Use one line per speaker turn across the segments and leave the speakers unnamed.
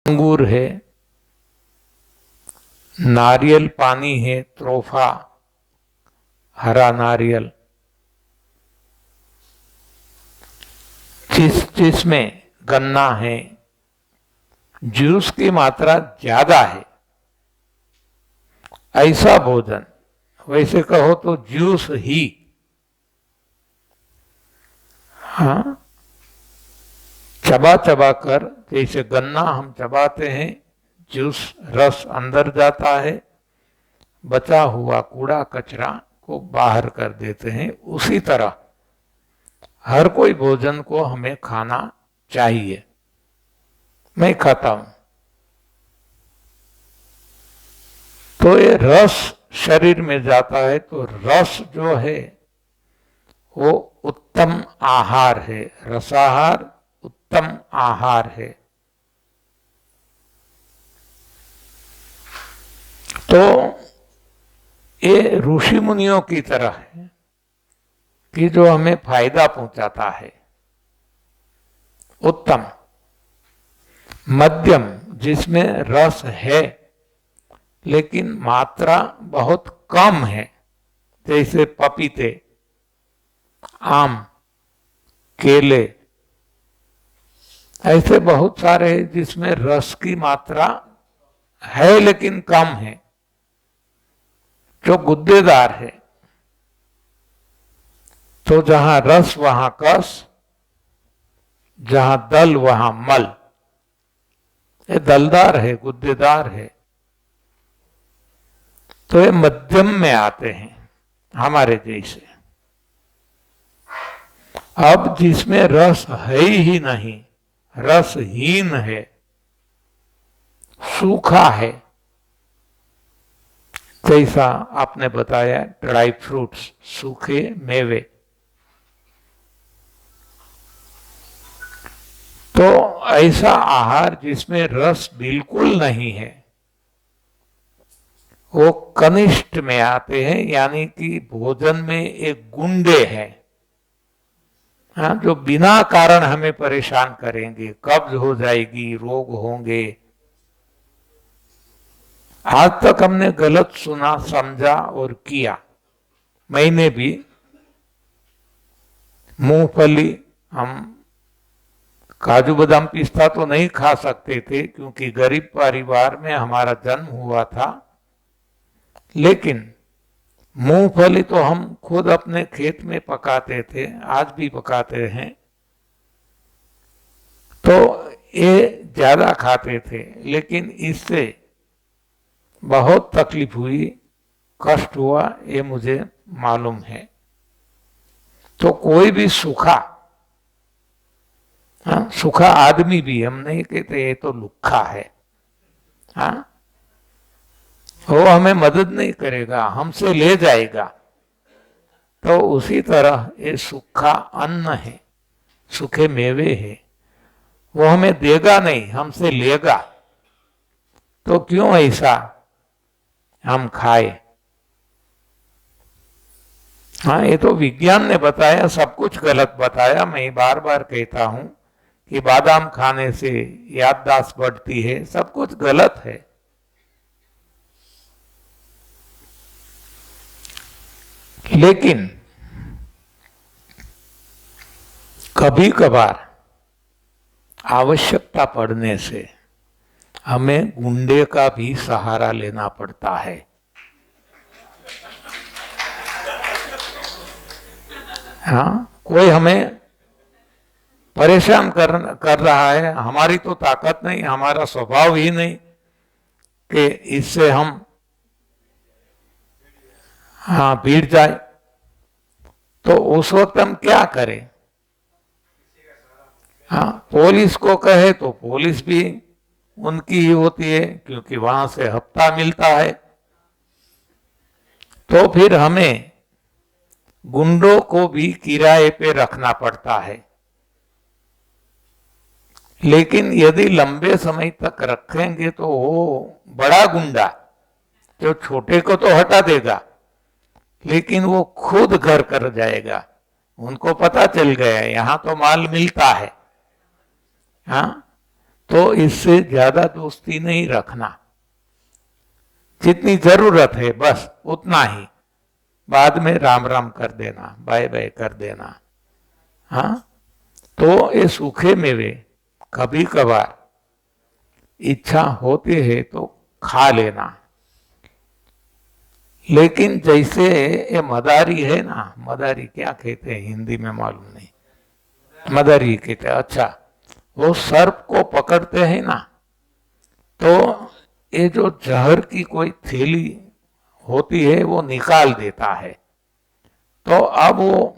अंगूर है, नारियल पानी है, त्रोफा हरा नारियल, जिसमें गन्ना है, जूस की मात्रा ज्यादा है, ऐसा भोजन, वैसे कहो तो जूस ही, हाँ, चबा चबा कर, जैसे गन्ना हम चबाते हैं, जूस रस अंदर जाता है, बचा हुआ कूड़ा कचरा को बाहर कर देते हैं, उसी तरह हर कोई भोजन को हमें खाना चाहिए। मैं खाता हूं तो ये रस शरीर में जाता है, तो रस जो है वो उत्तम आहार है, रसाहार उत्तम आहार है। तो ये ऋषि मुनियों की तरह है कि जो हमें फायदा पहुंचाता है। उत्तम, मध्यम जिसमें रस है लेकिन मात्रा बहुत कम है, जैसे पपीते, आम, केले, ऐसे बहुत सारे हैं जिसमें रस की मात्रा है लेकिन कम है, जो गुद्देदार है। तो जहां रस वहां कस, जहां दल वहां मल, ये दलदार है, गुद्देदार है। तो ये मध्यम में आते हैं हमारे जैसे। अब जिसमें रस है ही नहीं, रसहीन है, सूखा है, जैसा आपने बताया ड्राई फ्रूट्स, सूखे मेवे, तो ऐसा आहार जिसमें रस बिल्कुल नहीं है, वो कनिष्ठ में आते हैं, यानी कि भोजन में एक गुंडे हैं, हाँ, जो बिना कारण हमें परेशान करेंगे, कब्ज हो जाएगी, रोग होंगे। आज तक हमने गलत सुना, समझा और किया। मैंने भी मूंगफली, हम काजू बादाम पिस्ता तो नहीं खा सकते थे क्योंकि गरीब परिवार में हमारा जन्म हुआ था, लेकिन मूंगफली तो हम खुद अपने खेत में पकाते थे, आज भी पकाते हैं, तो ये ज्यादा खाते थे, लेकिन इससे बहुत तकलीफ हुई, कष्ट हुआ, ये मुझे मालूम है। तो कोई भी सूखा, हाँ, सूखा आदमी भी, हम नहीं कहते ये तो लुक्खा है, हाँ, वो हमें मदद नहीं करेगा, हमसे ले जाएगा। तो उसी तरह ये सूखा अन्न है, सूखे मेवे है, वो हमें देगा नहीं, हमसे लेगा। तो क्यों ऐसा हम खाए? हाँ, ये तो विज्ञान ने बताया, सब कुछ गलत बताया। मैं बार बार कहता हूं कि बादाम खाने से याददाश्त बढ़ती है, सब कुछ गलत है। लेकिन कभी कभार आवश्यकता पड़ने से हमें गुंडे का भी सहारा लेना पड़ता है। हाँ, कोई हमें परेशान कर रहा है, हमारी तो ताकत नहीं, हमारा स्वभाव ही नहीं कि इससे हम, हाँ, भीड़ जाए, तो उस वक्त हम क्या करें? हाँ, पुलिस को कहे तो पुलिस भी उनकी ही होती है क्योंकि वहां से हफ्ता मिलता है। तो फिर हमें गुंडों को भी किराए पे रखना पड़ता है। लेकिन यदि लंबे समय तक रखेंगे तो वो बड़ा गुंडा जो छोटे को तो हटा देगा, लेकिन वो खुद घर कर जाएगा। उनको पता चल गया यहां तो माल मिलता है, हाँ, तो इससे ज्यादा दोस्ती नहीं रखना, जितनी जरूरत है बस उतना ही, बाद में राम राम कर देना, बाय बाय कर देना। हाँ, तो ये सूखे मेवे कभी कभार इच्छा होती है तो खा लेना, लेकिन जैसे ये मदारी है ना, मदारी क्या कहते हैं हिंदी में मालूम नहीं, मदारी कहते हैं, अच्छा, वो सर्प को पकड़ते हैं ना, तो ये जो जहर की कोई थैली होती है वो निकाल देता है, तो अब वो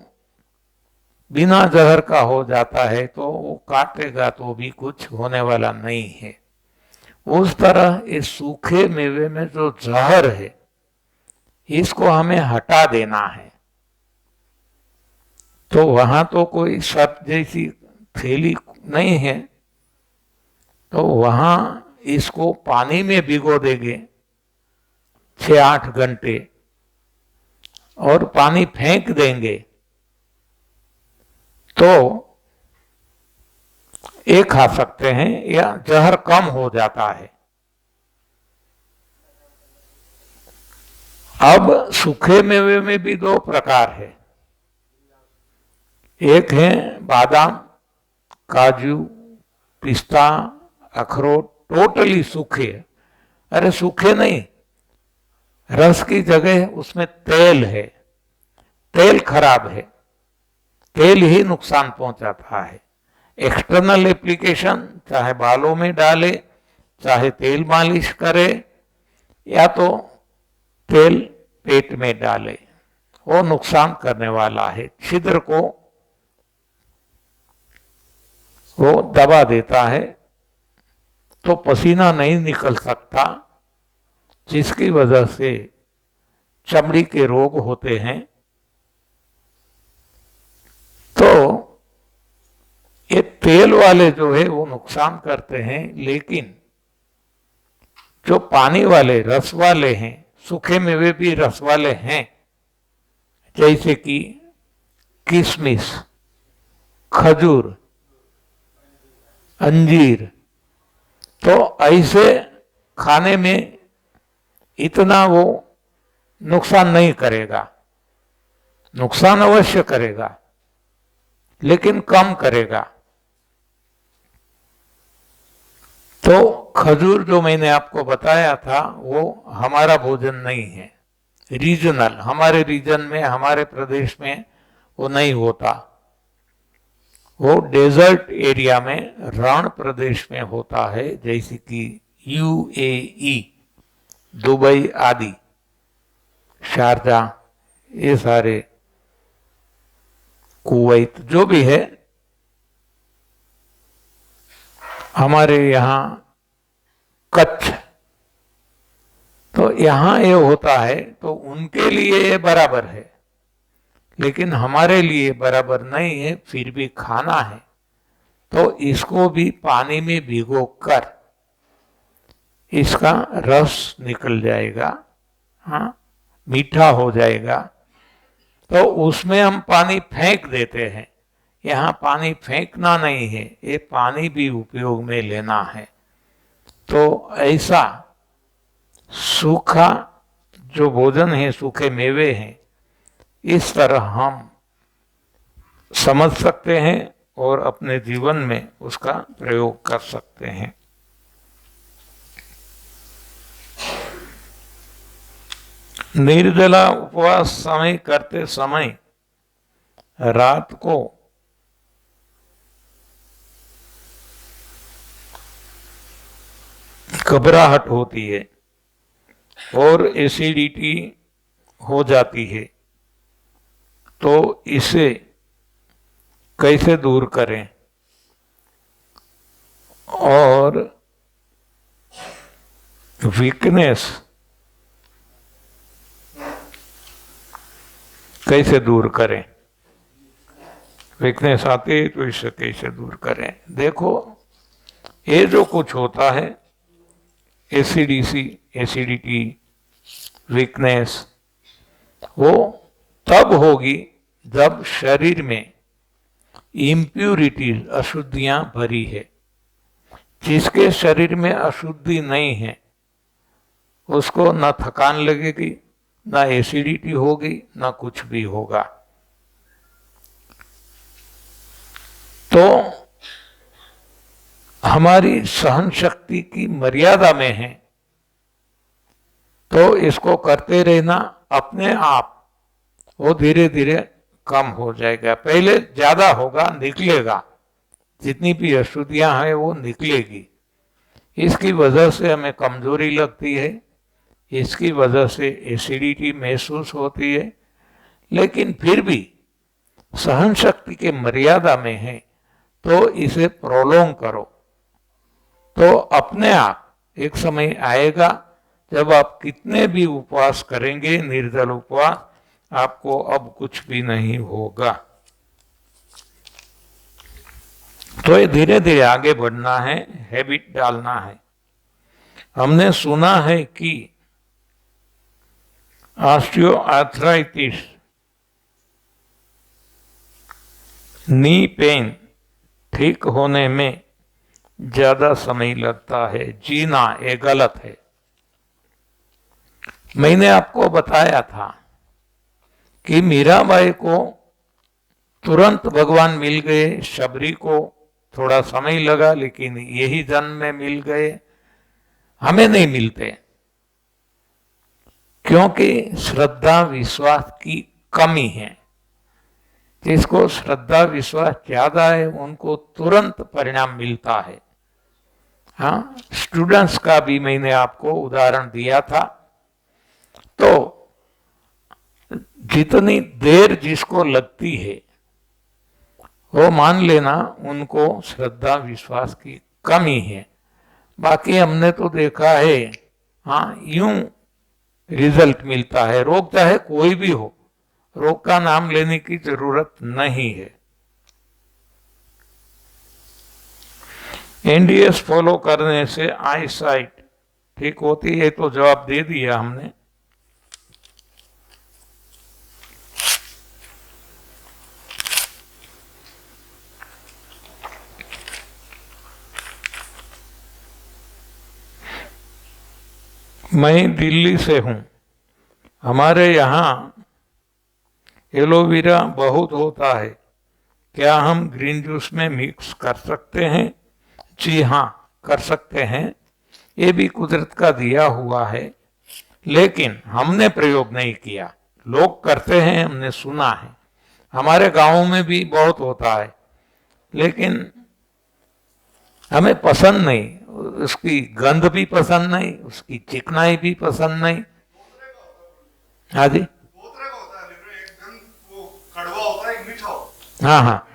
बिना जहर का हो जाता है, तो वो काटेगा तो भी कुछ होने वाला नहीं है। उस तरह इस सूखे मेवे में जो जहर है इसको हमें हटा देना है। तो वहां तो कोई सर्प जैसी थैली नहीं है, तो वहां इसको पानी में भिगो देंगे 6-8 घंटे और पानी फेंक देंगे, तो ये खा सकते हैं या जहर कम हो जाता है। अब सूखे मेवे में भी 2 प्रकार है, एक है बादाम, काजू, पिस्ता, अखरोट, टोटली सूखे। अरे सूखे नहीं, रस की जगह उसमें तेल है, तेल खराब है, तेल ही नुकसान पहुंचाता है। एक्सटर्नल एप्लीकेशन, चाहे बालों में डाले, चाहे तेल मालिश करे, या तो तेल पेट में डाले, वो नुकसान करने वाला है, छिद्र को वो दबा देता है, तो पसीना नहीं निकल सकता, जिसकी वजह से चमड़ी के रोग होते हैं। तो ये तेल वाले जो है वो नुकसान करते हैं, लेकिन जो पानी वाले रस वाले हैं, सूखे मेवे भी रस वाले हैं, जैसे कि किशमिश, खजूर, अंजीर, तो ऐसे खाने में इतना वो नुकसान नहीं करेगा, नुकसान अवश्य करेगा लेकिन कम करेगा। तो खजूर जो मैंने आपको बताया था वो हमारा भोजन नहीं है, रीजनल, हमारे रीजन में, हमारे प्रदेश में वो नहीं होता, वो डेजर्ट एरिया में, रण प्रदेश में होता है, जैसे कि यूएई, दुबई आदि, शारजा, ये सारे, कुवैत, जो भी है, हमारे यहाँ कच्छ, तो यहाँ ये होता है, तो उनके लिए ये बराबर है, लेकिन हमारे लिए बराबर नहीं है, फिर भी खाना है। तो इसको भी पानी में भिगो कर इसका रस निकल जाएगा, हाँ, मीठा हो जाएगा, तो उसमें हम पानी फेंक देते हैं। यहाँ पानी फेंकना नहीं है, ये पानी भी उपयोग में लेना है। तो ऐसा सूखा जो भोजन है, सूखे मेवे हैं, इस तरह हम समझ सकते हैं और अपने जीवन में उसका प्रयोग कर सकते हैं। निर्जला उपवास समय करते समय रात को घबराहट होती है और एसिडिटी हो जाती है, तो इसे कैसे दूर करें और वीकनेस कैसे दूर करें, वीकनेस आती है तो इसे कैसे दूर करें। देखो, ये जो कुछ होता है, एसिडिटी, वीकनेस, वो तब होगी जब शरीर में इम्प्यूरिटीज, अशुद्धियां भरी है। जिसके शरीर में अशुद्धि नहीं है उसको ना थकान लगेगी, ना एसिडिटी होगी, ना कुछ भी होगा। तो हमारी सहन शक्ति की मर्यादा में है, तो इसको करते रहना, अपने आप वो धीरे धीरे कम हो जाएगा। पहले ज्यादा होगा, निकलेगा, जितनी भी अशुद्धियां हैं वो निकलेगी। इसकी वजह से हमें कमजोरी लगती है, इसकी वजह से एसिडिटी महसूस होती है, लेकिन फिर भी सहन शक्ति के मर्यादा में है, तो इसे प्रोलोंग करो। तो अपने आप एक समय आएगा जब आप कितने भी उपवास करेंगे, निर्जल उपवास, आपको अब कुछ भी नहीं होगा। तो ये धीरे धीरे आगे बढ़ना है, हैबिट डालना है। हमने सुना है कि ऑस्टियोआर्थराइटिस, नी पेन ठीक होने में ज्यादा समय लगता है। जीना ये गलत है। मैंने आपको बताया था कि मीराबाई को तुरंत भगवान मिल गए, शबरी को थोड़ा समय लगा, लेकिन यही जन्म में मिल गए। हमें नहीं मिलते क्योंकि श्रद्धा विश्वास की कमी है। जिसको श्रद्धा विश्वास ज्यादा है उनको तुरंत परिणाम मिलता है। हाँ, स्टूडेंट्स का भी मैंने आपको उदाहरण दिया था। तो जितनी देर जिसको लगती है वो मान लेना उनको श्रद्धा विश्वास की कमी है। बाकी हमने तो देखा है, हाँ, यूं रिजल्ट मिलता है। रोग चाहे कोई भी हो, रोग का नाम लेने की जरूरत नहीं है। एनडीएस फॉलो करने से आई साइट ठीक होती है, तो जवाब दे दिया हमने। मैं दिल्ली से हूं। हमारे यहाँ एलोवेरा बहुत होता है, क्या हम ग्रीन जूस में मिक्स कर सकते हैं? जी हाँ, कर सकते हैं। ये भी कुदरत का दिया हुआ है, लेकिन हमने प्रयोग नहीं किया। लोग करते हैं, हमने सुना है। हमारे गांव में भी बहुत होता है, लेकिन हमें पसंद नहीं। उसकी गंध भी पसंद नहीं, उसकी चिकनाई भी पसंद नहीं। हाँ जी, हाँ हाँ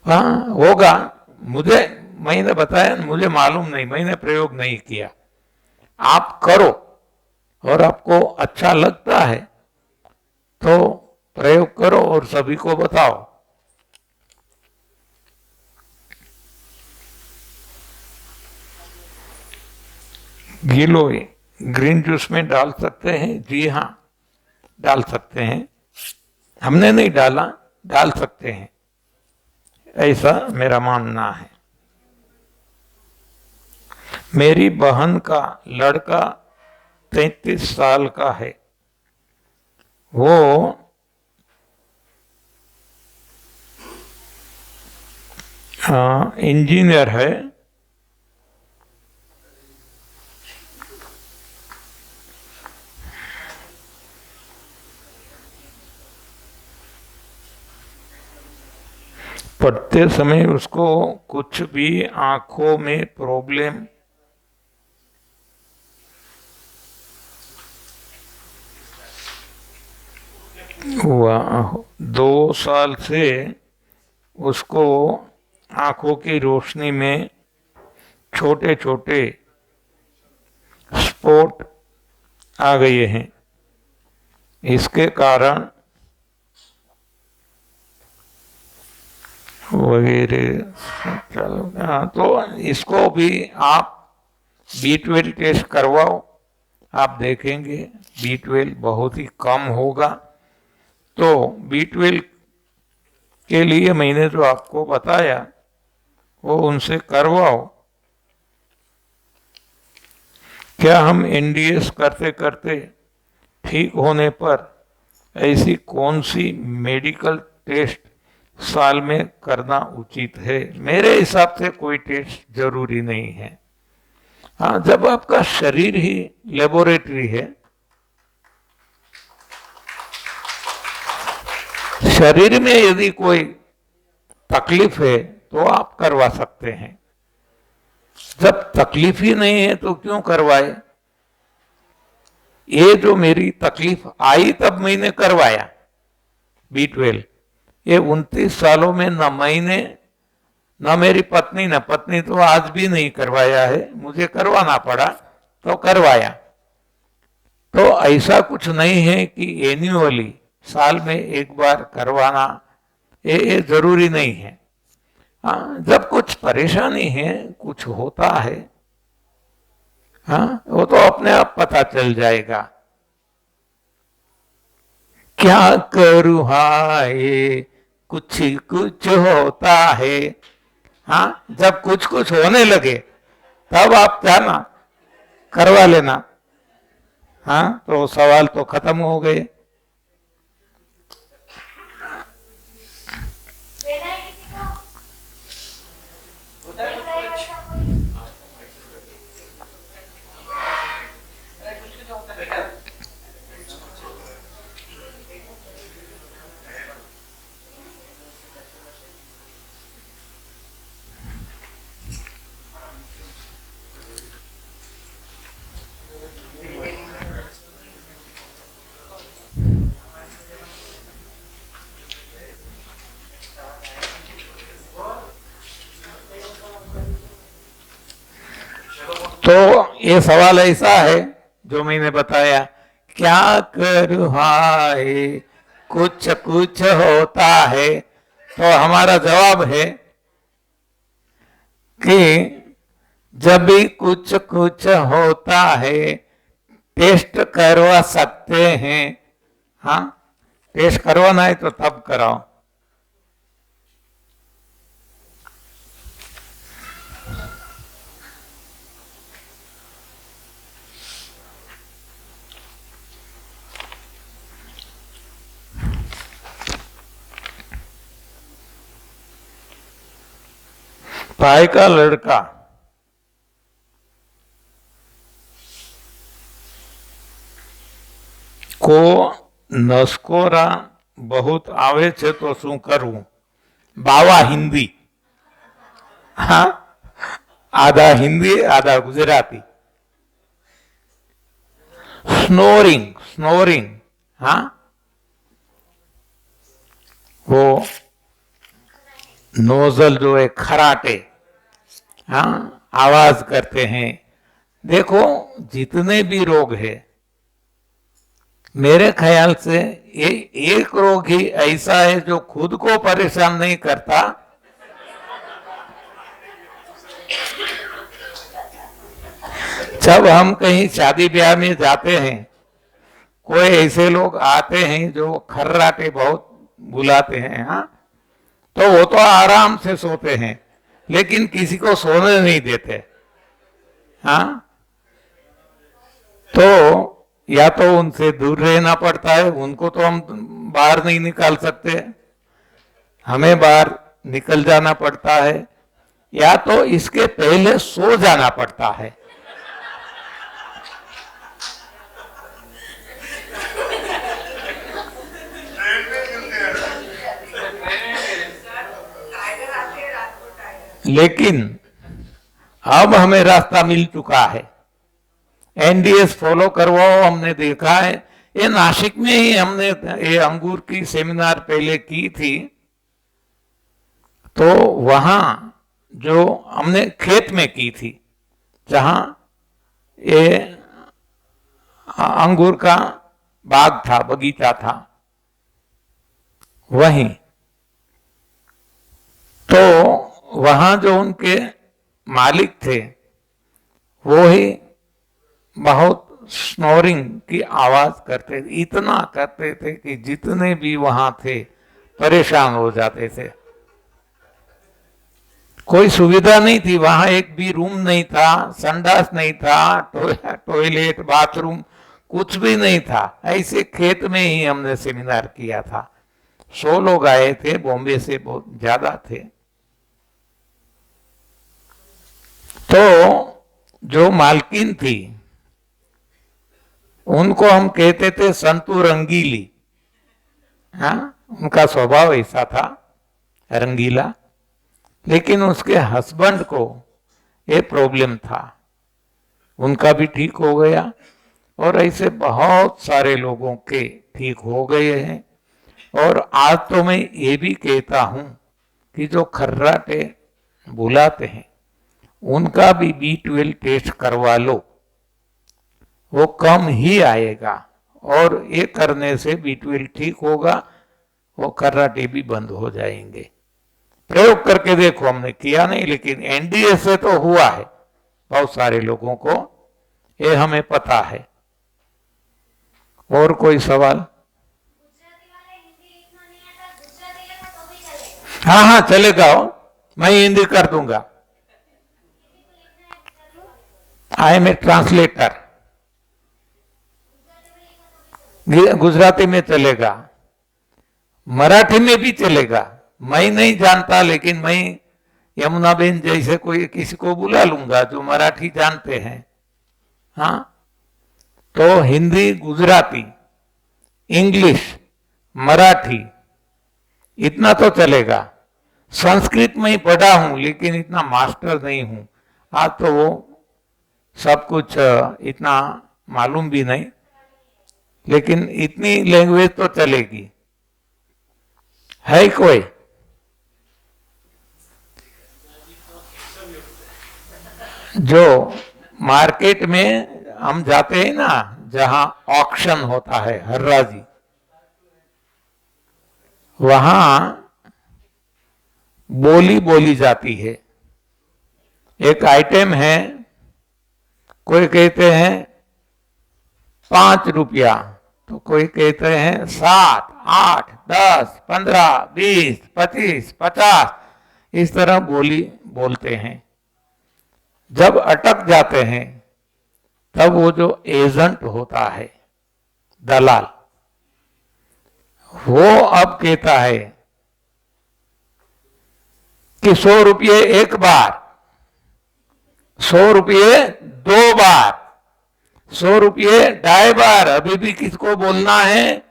हाँ, होगा। मुझे, मैंने बताया, मुझे मालूम नहीं, मैंने प्रयोग नहीं किया। आप करो और आपको अच्छा लगता है तो प्रयोग करो और सभी को बताओ। गिलोय ग्रीन जूस में डाल सकते हैं? जी हाँ, डाल सकते हैं। हमने नहीं डाला, डाल सकते हैं, ऐसा मेरा मानना है। मेरी बहन का लड़का 33 साल का है। वो इंजीनियर है। पढ़ते समय उसको कुछ भी आंखों में प्रॉब्लम हुआ। 2 साल से उसको आंखों की रोशनी में छोटे छोटे स्पॉट आ गए हैं। इसके कारण वगैरह। तो इसको भी आप B12 टेस्ट करवाओ, आप देखेंगे B12 बहुत ही कम होगा। तो B12 के लिए मैंने जो आपको बताया वो उनसे करवाओ, क्या हम एनडीएस करते करते ठीक होने पर ऐसी कौन सी मेडिकल टेस्ट साल में करना उचित है? मेरे हिसाब से कोई टेस्ट जरूरी नहीं है। हाँ, जब आपका शरीर ही लेबोरेटरी है, शरीर में यदि कोई तकलीफ है तो आप करवा सकते हैं। जब तकलीफ ही नहीं है तो क्यों करवाए? ये जो मेरी तकलीफ आई तब मैंने करवाया B12। ये 29 सालों में न मैंने न मेरी पत्नी, न पत्नी तो आज भी नहीं करवाया है, मुझे करवाना पड़ा तो करवाया। तो ऐसा कुछ नहीं है कि एन्युअली साल में एक बार करवाना ये जरूरी नहीं है। हाँ, जब कुछ परेशानी है, कुछ होता है, हाँ, वो तो अपने आप पता चल जाएगा। क्या करूँ हाय, कुछ कुछ होता है। हाँ, जब कुछ कुछ होने लगे तब आप क्या ना करवा लेना। हाँ, तो सवाल तो खत्म हो गए। तो ये सवाल ऐसा है जो मैंने बताया, क्या करूँ हाय, कुछ कुछ होता है। तो हमारा जवाब है कि जब भी कुछ कुछ होता है टेस्ट करवा सकते हैं। हाँ, टेस्ट करवाना है तो तब कराओ। भाई का लड़का को नस्कोरा बहुत आवे छे तो शू करूं? बावा हिंदी। हाँ, आधा हिंदी आधा गुजराती। स्नोरिंग स्नोरिंग, हाँ, वो नोजल जो है खराटे, हाँ, आवाज करते हैं। देखो, जितने भी रोग है मेरे ख्याल से ये एक रोग ही ऐसा है जो खुद को परेशान नहीं करता, जब हम कहीं शादी ब्याह में जाते हैं कोई ऐसे लोग आते हैं जो खर्राटे बहुत बुलाते हैं, हाँ, तो वो तो आराम से सोते हैं लेकिन किसी को सोने नहीं देते। हाँ, तो या तो उनसे दूर रहना पड़ता है, उनको तो हम बाहर नहीं निकाल सकते, हमें बाहर निकल जाना पड़ता है, या तो इसके पहले सो जाना पड़ता है। लेकिन अब हमें रास्ता मिल चुका है, एनडीएस फॉलो करवाओ। हमने देखा है, ये नासिक में ही हमने ये अंगूर की सेमिनार पहले की थी, तो वहां जो हमने खेत में की थी जहां ये अंगूर का बाग था, बगीचा था, वहीं तो वहां जो उनके मालिक थे वो ही बहुत स्नोरिंग की आवाज करते थे, इतना करते थे कि जितने भी वहां थे परेशान हो जाते थे। कोई सुविधा नहीं थी, वहां एक भी रूम नहीं था, संडास नहीं था, टॉयलेट बाथरूम कुछ भी नहीं था। ऐसे खेत में ही हमने सेमिनार किया था। 100 लोग आए थे, बॉम्बे से बहुत ज्यादा थे। तो जो मालकिन थी उनको हम कहते थे संतू रंगीली। हाँ, उनका स्वभाव ऐसा था, रंगीला। लेकिन उसके हस्बैंड को ये प्रॉब्लम था, उनका भी ठीक हो गया और ऐसे बहुत सारे लोगों के ठीक हो गए हैं। और आज तो मैं ये भी कहता हूं कि जो खर्राटे बुलाते हैं उनका भी B12 टेस्ट करवा लो, वो कम ही आएगा और ये करने से B12 ठीक होगा, वो खर्राटे भी बंद हो जाएंगे। प्रयोग करके देखो, हमने किया नहीं लेकिन एनडीए से तो हुआ है बहुत सारे लोगों को, ये हमें पता है। और कोई सवाल? हाँ हाँ चलेगा, मैं हिंदी कर दूंगा। I am a translator. Gujarati में चलेगा, मराठी में भी चलेगा। मैं नहीं जानता लेकिन मैं यमुना बेन जैसे कोई किसी को बुला लूंगा जो मराठी जानते हैं। हाँ, तो हिंदी, गुजराती, इंग्लिश, मराठी इतना तो चलेगा। संस्कृत में ही पढ़ा हूं लेकिन इतना मास्टर नहीं हूं। आज तो वो सब कुछ इतना मालूम भी नहीं, लेकिन इतनी लैंग्वेज तो चलेगी। है कोई? जो मार्केट में हम जाते हैं ना, जहां ऑक्शन होता है, हर्राजी, वहां बोली बोली जाती है। एक आइटम है, कोई कहते हैं 5 रुपया, तो कोई कहते हैं 7, 8, 10, 15, 20, 25, 50, इस तरह बोली बोलते हैं। जब अटक जाते हैं तब वो जो एजेंट होता है, दलाल, वो अब कहता है कि 100 रुपये एक बार, 100 रुपये 2 बार, 100 रुपये 2.5 बार। अभी भी किसको बोलना है?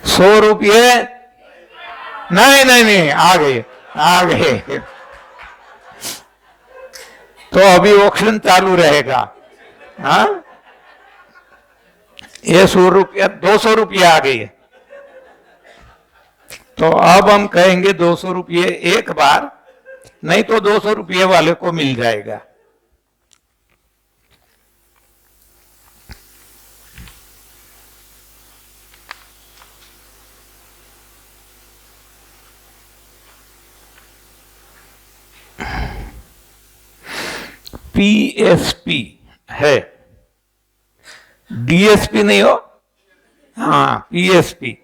100 रुपये नहीं नहीं नहीं, आ गए आ गए। तो अभी ऑक्शन चालू रहेगा। हाँ, ये 100 रुपया 200 रुपया आ गई है, तो अब हम कहेंगे 200 रुपये एक बार, नहीं तो 200 रुपये वाले को मिल जाएगा। पीएसपी है, डीएसपी नहीं हो। हाँ, पीएसपी,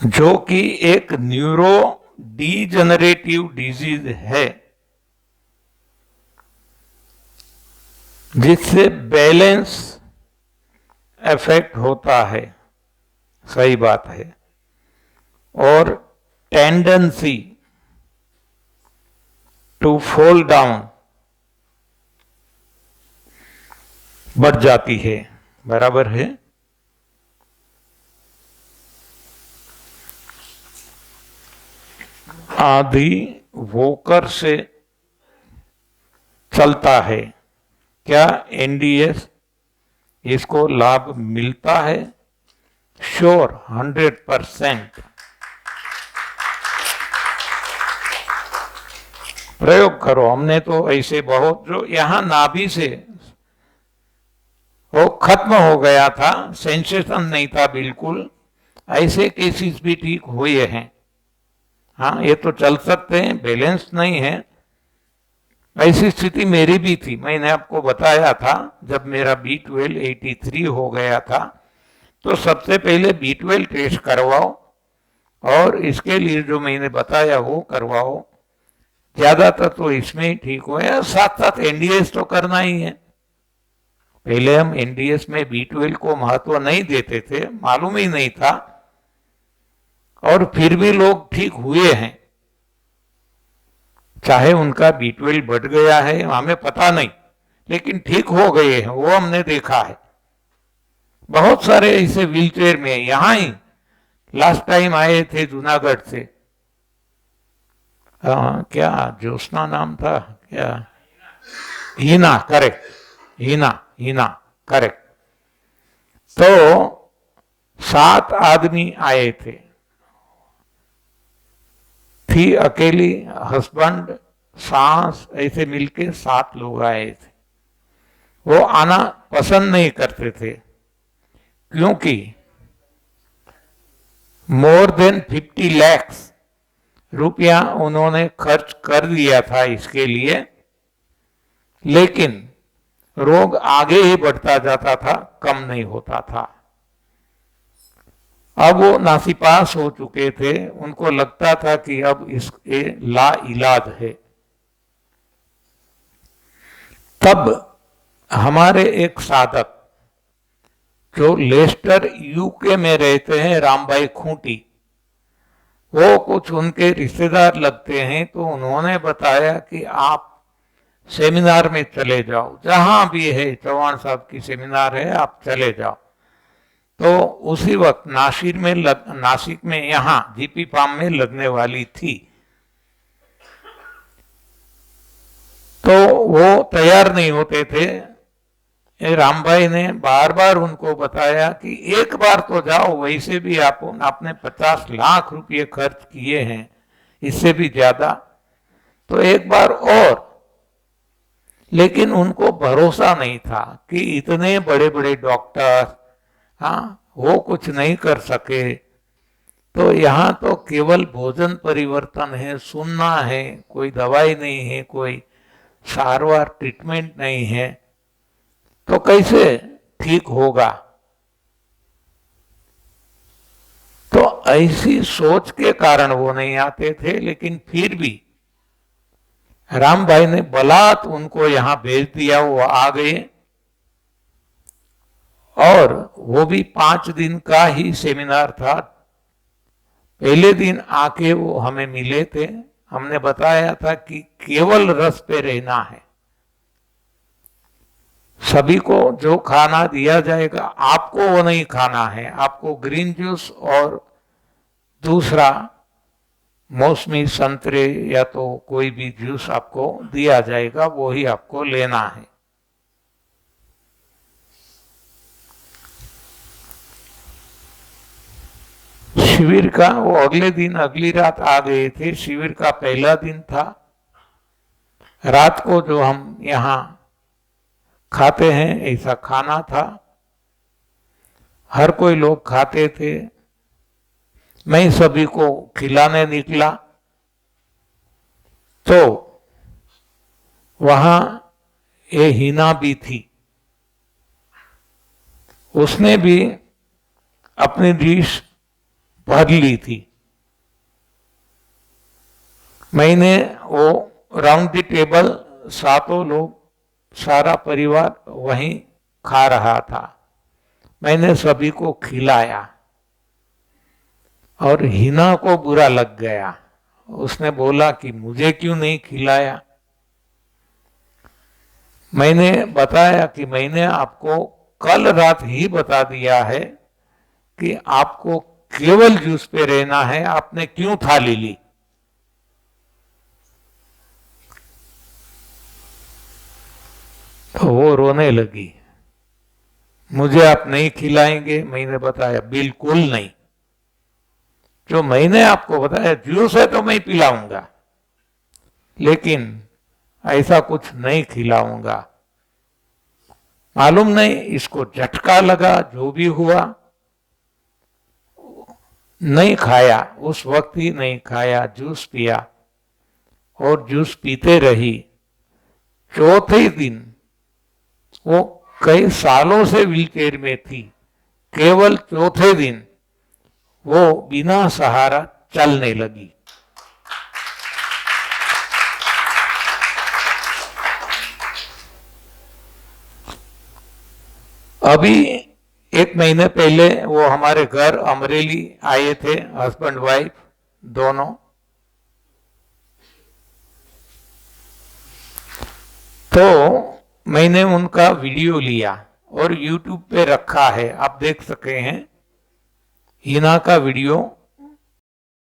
जो कि एक न्यूरो डीजनरेटिव डिजीज है, जिससे बैलेंस इफेक्ट होता है, सही बात है, और टेंडेंसी टू फॉल डाउन बढ़ जाती है। बराबर है। आदि वोकर से चलता है। क्या एनडीएस इसको लाभ मिलता है? श्योर, 100%। प्रयोग करो। हमने तो ऐसे बहुत, जो यहां नाभि से वो खत्म हो गया था, सेंसेशन नहीं था बिल्कुल, ऐसे केसेस भी ठीक हुए हैं। हाँ, ये तो चल सकते हैं, बैलेंस नहीं है। ऐसी स्थिति मेरी भी थी, मैंने आपको बताया था, जब मेरा B12 83 हो गया था तो सबसे पहले B12 टेस्ट करवाओ और इसके लिए जो मैंने बताया वो करवाओ। ज्यादातर तो इसमें ही ठीक हो, या साथ साथ एनडीएस तो करना ही है। पहले हम एनडीएस में B12 को महत्व नहीं देते थे, मालूम ही नहीं था, और फिर भी लोग ठीक हुए हैं। चाहे उनका B12 बढ़ गया है हमें पता नहीं, लेकिन ठीक हो गए हैं, वो हमने देखा है। बहुत सारे ऐसे व्हीलचेयर में, यहां ही लास्ट टाइम आए थे जूनागढ़ से, क्या ज्योत्सना नाम था क्या, हीना, करेक्ट, हीना करेक्ट। तो 7 आदमी आए थे, थी अकेली, हस्बैंड, सास, ऐसे मिलके 7 लोग आए थे। वो आना पसंद नहीं करते थे क्योंकि मोर देन 50 लाख रुपया उन्होंने खर्च कर दिया था इसके लिए, लेकिन रोग आगे ही बढ़ता जाता था, कम नहीं होता था। अब वो नासिपास हो चुके थे, उनको लगता था कि अब इसके ला इलाज है। तब हमारे एक साधक जो लेस्टर यूके में रहते हैं, रामबाई खूंटी, वो कुछ उनके रिश्तेदार लगते हैं, तो उन्होंने बताया कि आप सेमिनार में चले जाओ, जहां भी है चौहान साहब की सेमिनार है, आप चले जाओ। तो उसी वक्त नासिक में यहाँ जीपी फार्म में लगने वाली थी, तो वो तैयार नहीं होते थे। रामभाई ने बार बार उनको बताया कि एक बार तो जाओ, वैसे भी आपने 50 लाख रुपए खर्च किए हैं, इससे भी ज्यादा, तो एक बार और। लेकिन उनको भरोसा नहीं था कि इतने बड़े बड़े डॉक्टर, वो कुछ नहीं कर सके। तो यहाँ तो केवल भोजन परिवर्तन है, सुनना है, कोई दवाई नहीं है, कोई सारवार ट्रीटमेंट नहीं है, तो कैसे ठीक होगा। तो ऐसी सोच के कारण वो नहीं आते थे, लेकिन फिर भी रामभाई ने बलात् उनको यहां भेज दिया, वो आ गए। और वो भी 5 दिन का ही सेमिनार था। पहले दिन आके वो हमें मिले थे, हमने बताया था कि केवल रस पे रहना है, सभी को जो खाना दिया जाएगा आपको वो नहीं खाना है, आपको ग्रीन जूस और दूसरा मौसमी संतरे या तो कोई भी जूस आपको दिया जाएगा, वो ही आपको लेना है। शिविर का वो अगले दिन अगली रात आ गए थे, शिविर का पहला दिन था। रात को जो हम यहाँ खाते हैं ऐसा खाना था, हर कोई लोग खाते थे। मैं सभी को खिलाने निकला तो वहां ये हीना भी थी, उसने भी अपनी डिश भर ली थी। मैंने वो राउंड द टेबल 7 लोग, सारा परिवार वहीं खा रहा था, मैंने सभी को खिलाया और हीना को बुरा लग गया। उसने बोला कि मुझे क्यों नहीं खिलाया। मैंने बताया कि मैंने आपको कल रात ही बता दिया है कि आपको केवल जूस पे रहना है, आपने क्यों थाली ली। तो वो रोने लगी, मुझे आप नहीं खिलाएंगे। मैंने बताया बिल्कुल नहीं, जो मैंने आपको बताया जूस है तो मैं पिलाऊंगा, लेकिन ऐसा कुछ नहीं खिलाऊंगा। मालूम नहीं इसको झटका लगा, जो भी हुआ, नहीं खाया, उस वक्त ही नहीं खाया, जूस पिया और जूस पीते रही। चौथे दिन वो कई सालों से व्हीलचेयर में थी, केवल चौथे दिन वो बिना सहारा चलने लगी। अभी 1 महीने पहले वो हमारे घर अमरेली आए थे, हस्बैंड वाइफ दोनों। तो मैंने उनका वीडियो लिया और YouTube पे रखा है, आप देख सके हैं। हिना का वीडियो